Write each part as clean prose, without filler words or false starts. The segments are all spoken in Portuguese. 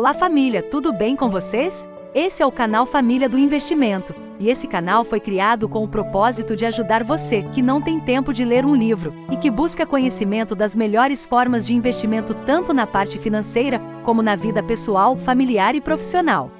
Olá família, tudo bem com vocês? Esse é o canal Família do Investimento, e esse canal foi criado com o propósito de ajudar você que não tem tempo de ler um livro e que busca conhecimento das melhores formas de investimento tanto na parte financeira como na vida pessoal, familiar e profissional.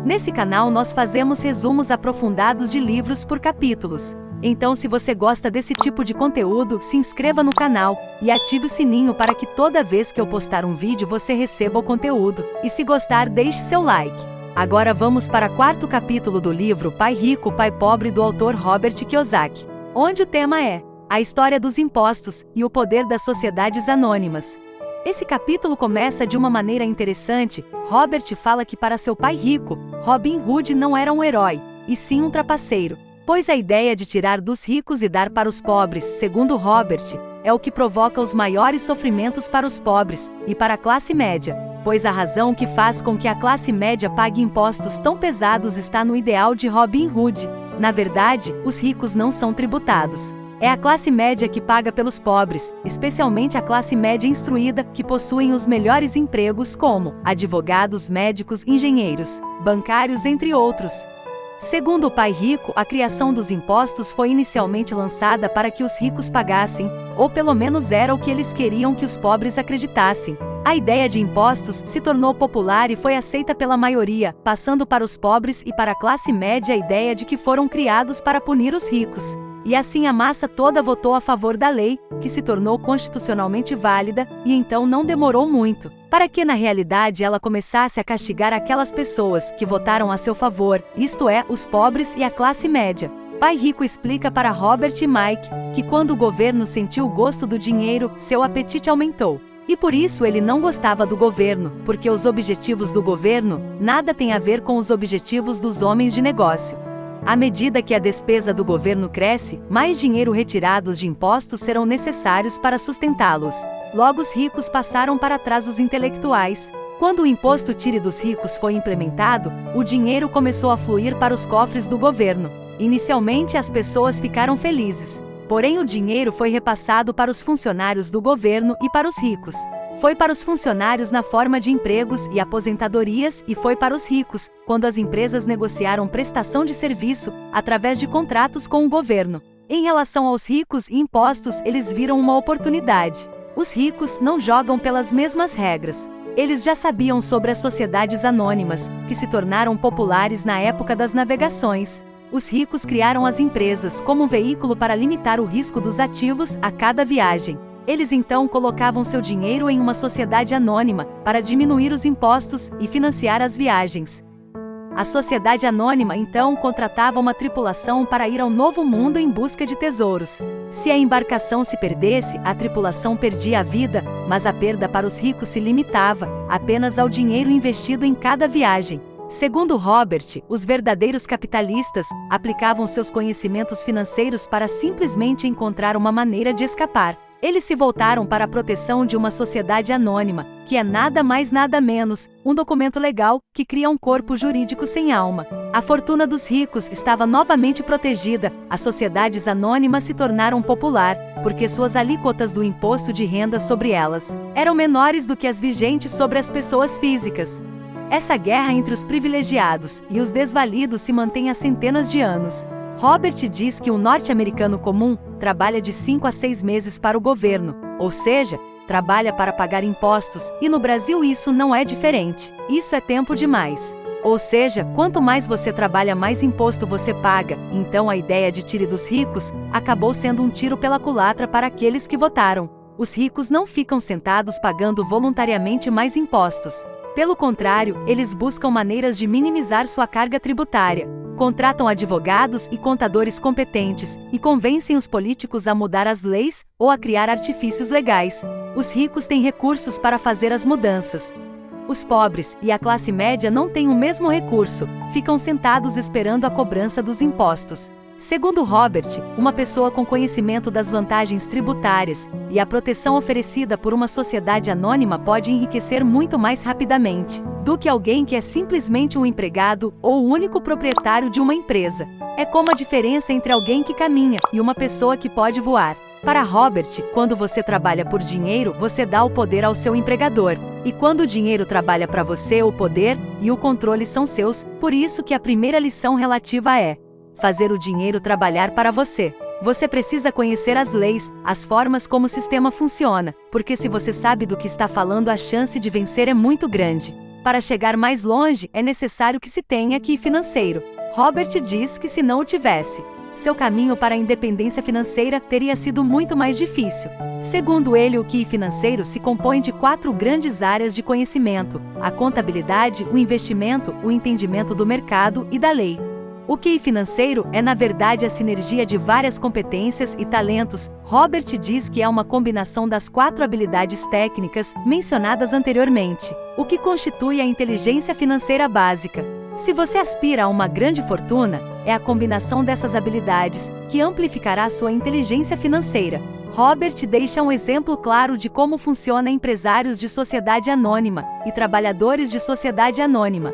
Nesse canal nós fazemos resumos aprofundados de livros por capítulos. Então, se você gosta desse tipo de conteúdo, se inscreva no canal e ative o sininho para que toda vez que eu postar um vídeo você receba o conteúdo. E se gostar, deixe seu like. Agora vamos para o quarto capítulo do livro Pai Rico, Pai Pobre, do autor Robert Kiyosaki, onde o tema é a história dos impostos e o poder das sociedades anônimas. Esse capítulo começa de uma maneira interessante. Robert fala que para seu pai rico, Robin Hood não era um herói, e sim um trapaceiro. Pois a ideia de tirar dos ricos e dar para os pobres, segundo Robert, é o que provoca os maiores sofrimentos para os pobres e para a classe média, pois a razão que faz com que a classe média pague impostos tão pesados está no ideal de Robin Hood. Na verdade, os ricos não são tributados. É a classe média que paga pelos pobres, especialmente a classe média instruída, que possuem os melhores empregos como advogados, médicos, engenheiros, bancários, entre outros. Segundo o pai rico, a criação dos impostos foi inicialmente lançada para que os ricos pagassem, ou pelo menos era o que eles queriam que os pobres acreditassem. A ideia de impostos se tornou popular e foi aceita pela maioria, passando para os pobres e para a classe média a ideia de que foram criados para punir os ricos. E assim a massa toda votou a favor da lei, que se tornou constitucionalmente válida, e então não demorou muito para que na realidade ela começasse a castigar aquelas pessoas que votaram a seu favor, isto é, os pobres e a classe média. Pai Rico explica para Robert e Mike que quando o governo sentiu o gosto do dinheiro, seu apetite aumentou. E por isso ele não gostava do governo, porque os objetivos do governo nada têm a ver com os objetivos dos homens de negócio. À medida que a despesa do governo cresce, mais dinheiro retirados de impostos serão necessários para sustentá-los. Logo os ricos passaram para trás os intelectuais. Quando o imposto tire dos ricos foi implementado, o dinheiro começou a fluir para os cofres do governo. Inicialmente as pessoas ficaram felizes, porém o dinheiro foi repassado para os funcionários do governo e para os ricos. Foi para os funcionários na forma de empregos e aposentadorias e foi para os ricos, quando as empresas negociaram prestação de serviço através de contratos com o governo. Em relação aos ricos e impostos, eles viram uma oportunidade. Os ricos não jogam pelas mesmas regras. Eles já sabiam sobre as sociedades anônimas, que se tornaram populares na época das navegações. Os ricos criaram as empresas como um veículo para limitar o risco dos ativos a cada viagem. Eles então colocavam seu dinheiro em uma sociedade anônima para diminuir os impostos e financiar as viagens. A sociedade anônima então contratava uma tripulação para ir ao novo mundo em busca de tesouros. Se a embarcação se perdesse, a tripulação perdia a vida, mas a perda para os ricos se limitava apenas ao dinheiro investido em cada viagem. Segundo Robert, os verdadeiros capitalistas aplicavam seus conhecimentos financeiros para simplesmente encontrar uma maneira de escapar. Eles se voltaram para a proteção de uma sociedade anônima, que é nada mais nada menos um documento legal que cria um corpo jurídico sem alma. A fortuna dos ricos estava novamente protegida, as sociedades anônimas se tornaram popular, porque suas alíquotas do imposto de renda sobre elas eram menores do que as vigentes sobre as pessoas físicas. Essa guerra entre os privilegiados e os desvalidos se mantém há centenas de anos. Robert diz que o norte-americano comum trabalha de 5 a 6 meses para o governo, ou seja, trabalha para pagar impostos, e no Brasil isso não é diferente. Isso é tempo demais. Ou seja, quanto mais você trabalha, mais imposto você paga. Então a ideia de tire dos ricos acabou sendo um tiro pela culatra para aqueles que votaram. Os ricos não ficam sentados pagando voluntariamente mais impostos. Pelo contrário, eles buscam maneiras de minimizar sua carga tributária. Contratam advogados e contadores competentes e convencem os políticos a mudar as leis ou a criar artifícios legais. Os ricos têm recursos para fazer as mudanças. Os pobres e a classe média não têm o mesmo recurso, ficam sentados esperando a cobrança dos impostos. Segundo Robert, uma pessoa com conhecimento das vantagens tributárias e a proteção oferecida por uma sociedade anônima pode enriquecer muito mais rapidamente do que alguém que é simplesmente um empregado ou o único proprietário de uma empresa. É como a diferença entre alguém que caminha e uma pessoa que pode voar. Para Robert, quando você trabalha por dinheiro, você dá o poder ao seu empregador. E quando o dinheiro trabalha para você, o poder e o controle são seus, por isso que a primeira lição relativa é fazer o dinheiro trabalhar para você. Você precisa conhecer as leis, as formas como o sistema funciona, porque se você sabe do que está falando, a chance de vencer é muito grande. Para chegar mais longe, é necessário que se tenha QI financeiro. Robert diz que se não o tivesse, seu caminho para a independência financeira teria sido muito mais difícil. Segundo ele, o QI financeiro se compõe de 4 grandes áreas de conhecimento: a contabilidade, o investimento, o entendimento do mercado e da lei. O QI financeiro é, na verdade, a sinergia de várias competências e talentos. Robert diz que é uma combinação das 4 habilidades técnicas mencionadas anteriormente, o que constitui a inteligência financeira básica. Se você aspira a uma grande fortuna, é a combinação dessas habilidades que amplificará sua inteligência financeira. Robert deixa um exemplo claro de como funciona empresários de sociedade anônima e trabalhadores de sociedade anônima.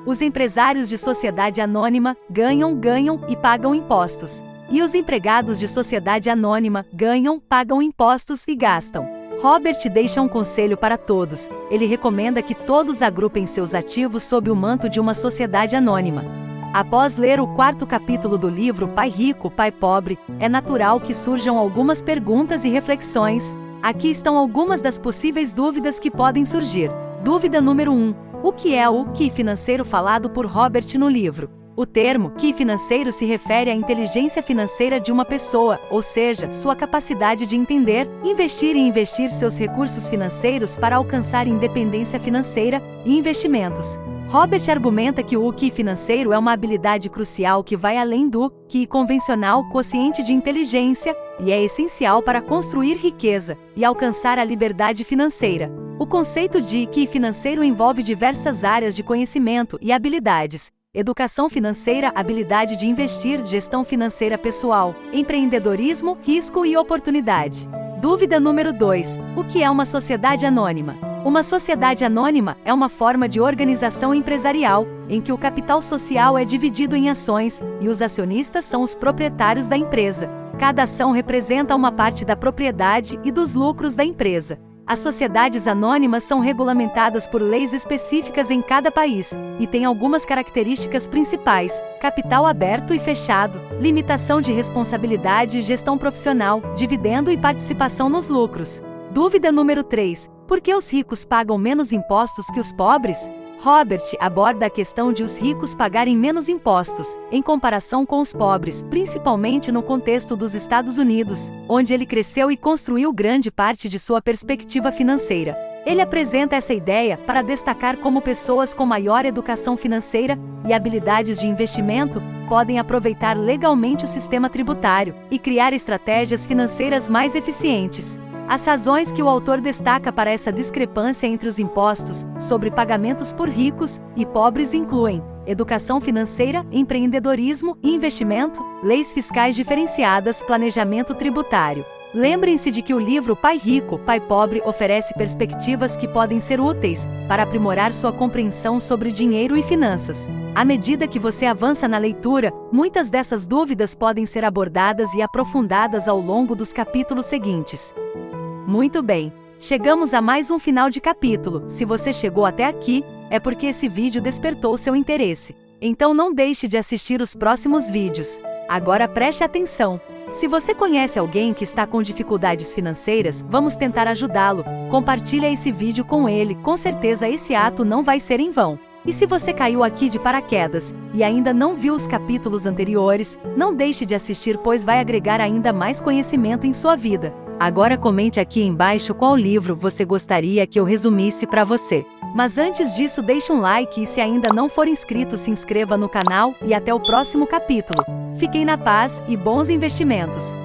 Os empresários de sociedade anônima ganham e pagam impostos. E os empregados de sociedade anônima ganham, pagam impostos e gastam. Robert deixa um conselho para todos. Ele recomenda que todos agrupem seus ativos sob o manto de uma sociedade anônima. Após ler o 4º capítulo do livro Pai Rico, Pai Pobre, é natural que surjam algumas perguntas e reflexões. Aqui estão algumas das possíveis dúvidas que podem surgir. Dúvida número 1. O que é o QI financeiro falado por Robert no livro? O termo QI financeiro se refere à inteligência financeira de uma pessoa, ou seja, sua capacidade de entender, investir e investir seus recursos financeiros para alcançar independência financeira e investimentos. Robert argumenta que o QI financeiro é uma habilidade crucial que vai além do QI convencional, quociente de inteligência, e é essencial para construir riqueza e alcançar a liberdade financeira. O conceito de QI financeiro envolve diversas áreas de conhecimento e habilidades: educação financeira, habilidade de investir, gestão financeira pessoal, empreendedorismo, risco e oportunidade. Dúvida número 2. O que é uma sociedade anônima? Uma sociedade anônima é uma forma de organização empresarial em que o capital social é dividido em ações e os acionistas são os proprietários da empresa. Cada ação representa uma parte da propriedade e dos lucros da empresa. As sociedades anônimas são regulamentadas por leis específicas em cada país e têm algumas características principais: capital aberto e fechado, limitação de responsabilidade, gestão profissional, dividendo e participação nos lucros. Dúvida número 3. Por que os ricos pagam menos impostos que os pobres? Robert aborda a questão de os ricos pagarem menos impostos, em comparação com os pobres, principalmente no contexto dos Estados Unidos, onde ele cresceu e construiu grande parte de sua perspectiva financeira. Ele apresenta essa ideia para destacar como pessoas com maior educação financeira e habilidades de investimento podem aproveitar legalmente o sistema tributário e criar estratégias financeiras mais eficientes. As razões que o autor destaca para essa discrepância entre os impostos sobre pagamentos por ricos e pobres incluem educação financeira, empreendedorismo e investimento, leis fiscais diferenciadas, planejamento tributário. Lembrem-se de que o livro Pai Rico, Pai Pobre oferece perspectivas que podem ser úteis para aprimorar sua compreensão sobre dinheiro e finanças. À medida que você avança na leitura, muitas dessas dúvidas podem ser abordadas e aprofundadas ao longo dos capítulos seguintes. Muito bem, chegamos a mais um final de capítulo. Se você chegou até aqui, é porque esse vídeo despertou seu interesse. Então não deixe de assistir os próximos vídeos. Agora preste atenção. Se você conhece alguém que está com dificuldades financeiras, vamos tentar ajudá-lo. Compartilhe esse vídeo com ele, com certeza esse ato não vai ser em vão. E se você caiu aqui de paraquedas e ainda não viu os capítulos anteriores, não deixe de assistir, pois vai agregar ainda mais conhecimento em sua vida. Agora comente aqui embaixo qual livro você gostaria que eu resumisse para você. Mas antes disso, deixe um like e se ainda não for inscrito, se inscreva no canal e até o próximo capítulo. Fiquem na paz e bons investimentos!